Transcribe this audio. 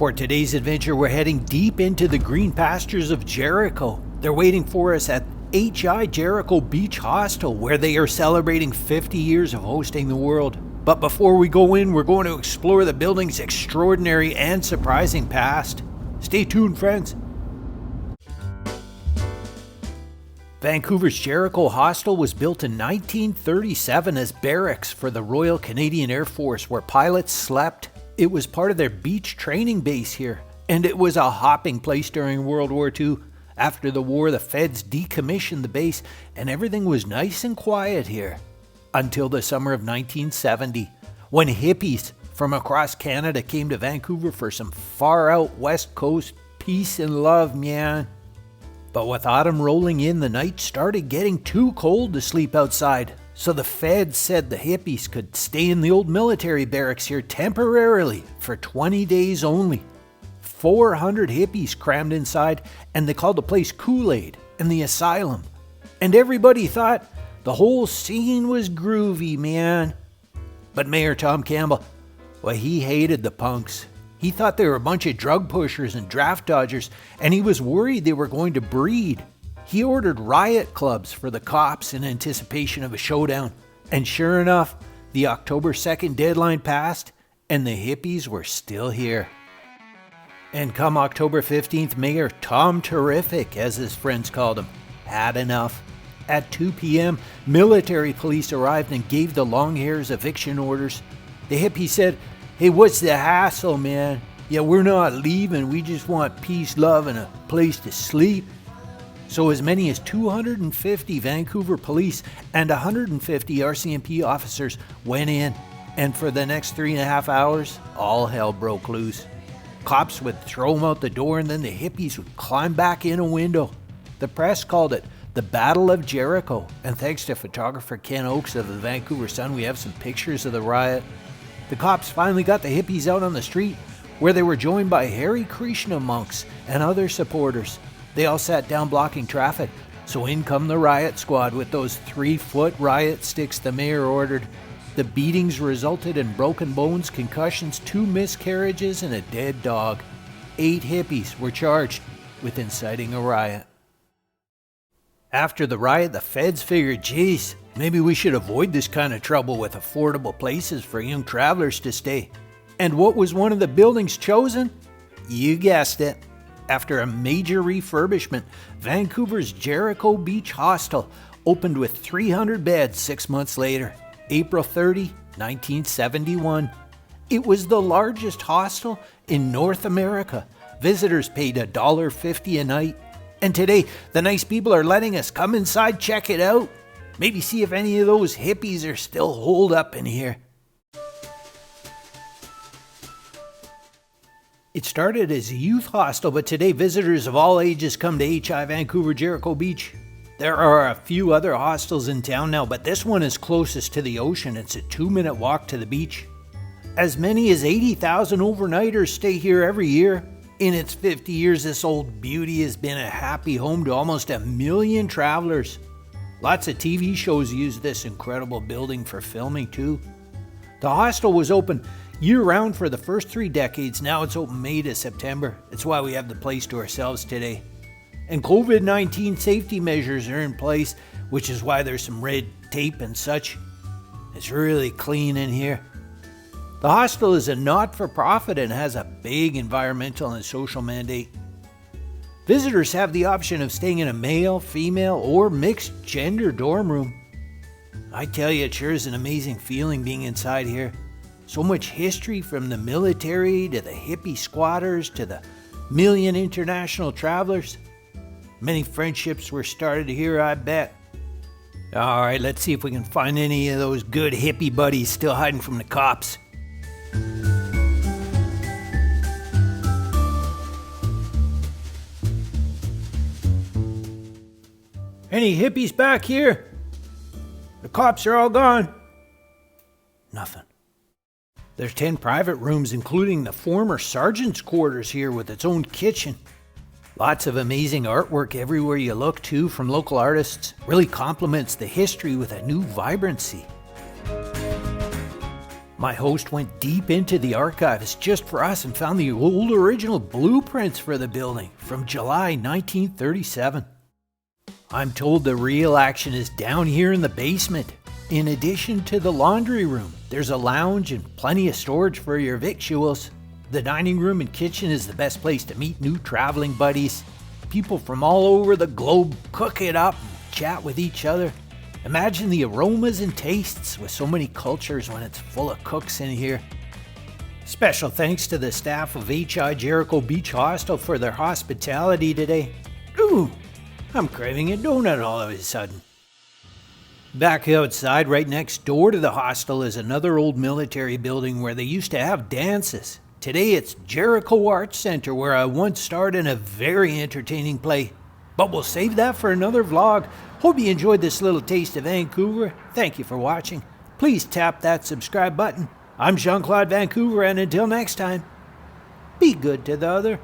For today's adventure, we're heading deep into the green pastures of Jericho. They're waiting for us at Jericho Beach Hostel, where they are celebrating 50 years of hosting the world. But before we go in, we're going to explore the building's extraordinary and surprising past. Stay tuned, friends. Vancouver's Jericho Hostel was built in 1937 as barracks for the Royal Canadian Air Force, where pilots slept. It was part of their beach training base here, and it was a hopping place during World War II. After the war, the feds decommissioned the base, and everything was nice and quiet here. Until the summer of 1970, when hippies from across Canada came to Vancouver for some far-out West Coast peace and love, man. But with autumn rolling in, the nights started getting too cold to sleep outside. So the feds said the hippies could stay in the old military barracks here temporarily for 20 days only. 400 hippies crammed inside, and they called the place Kool-Aid and the Asylum. And everybody thought the whole scene was groovy, man. But Mayor Tom Campbell, well, he hated the punks. He thought they were a bunch of drug pushers and draft dodgers, and he was worried they were going to breed. He ordered riot clubs for the cops in anticipation of a showdown. And sure enough, the October 2nd deadline passed, and the hippies were still here. And come October 15th, Mayor Tom Terrific, as his friends called him, had enough. At 2 p.m., military police arrived and gave the Longhairs eviction orders. The hippies said, "Hey, what's the hassle, man? Yeah, we're not leaving. We just want peace, love, and a place to sleep." So as many as 250 Vancouver police and 150 RCMP officers went in. And for the next 3.5 hours, all hell broke loose. Cops would throw them out the door, and then the hippies would climb back in a window. The press called it the Battle of Jericho. And thanks to photographer Ken Oakes of the Vancouver Sun, we have some pictures of the riot. The cops finally got the hippies out on the street, where they were joined by Hare Krishna monks and other supporters. They all sat down blocking traffic, so in come the riot squad with those 3-foot riot sticks the mayor ordered. The beatings resulted in broken bones, concussions, 2 miscarriages, and a dead dog. 8 hippies were charged with inciting a riot. After the riot, the feds figured, geez, maybe we should avoid this kind of trouble with affordable places for young travelers to stay. And what was one of the buildings chosen? You guessed it. After a major refurbishment, Vancouver's Jericho Beach Hostel opened with 300 beds 6 months later, April 30, 1971. It was the largest hostel in North America. Visitors paid $1.50 a night. And today, the nice people are letting us come inside, check it out. Maybe see if any of those hippies are still holed up in here. It started as a youth hostel, but today visitors of all ages come to Vancouver Jericho Beach. There are a few other hostels in town now, but this one is closest to the ocean. It's a 2-minute walk to the beach. As many as 80,000 overnighters stay here every year. In its 50 years, this old beauty has been a happy home to almost 1 million travelers. Lots of TV shows use this incredible building for filming too. The hostel was open year-round for the first 3 decades. Now it's open May to September. That's why we have the place to ourselves today. And COVID-19 safety measures are in place, which is why there's some red tape and such. It's really clean in here. The hostel is a not-for-profit and has a big environmental and social mandate. Visitors have the option of staying in a male, female, or mixed gender dorm room. I tell you, it sure is an amazing feeling being inside here. So much history, from the military to the hippie squatters to the million international travelers. Many friendships were started here, I bet. All right, let's see if we can find any of those good hippie buddies still hiding from the cops. Any hippies back here? The cops are all gone. Nothing. There's 10 private rooms, including the former sergeant's quarters here with its own kitchen. Lots of amazing artwork everywhere you look too from local artists. Really complements the history with a new vibrancy. My host went deep into the archives just for us and found the old original blueprints for the building from July 1937. I'm told the real action is down here in the basement. In addition to the laundry room, there's a lounge and plenty of storage for your victuals. The dining room and kitchen is the best place to meet new traveling buddies. People from all over the globe cook it up and chat with each other. Imagine the aromas and tastes with so many cultures when it's full of cooks in here. Special thanks to the staff of Jericho Beach Hostel for their hospitality today. Ooh, I'm craving a donut all of a sudden. Back outside, right next door to the hostel, is another old military building where they used to have dances. Today it's Jericho Arts Center, where I once starred in a very entertaining play. But we'll save that for another vlog. Hope you enjoyed this little taste of Vancouver. Thank you for watching. Please tap that subscribe button. I'm Jean-Claude Vancouver, and until next time, be good to the other.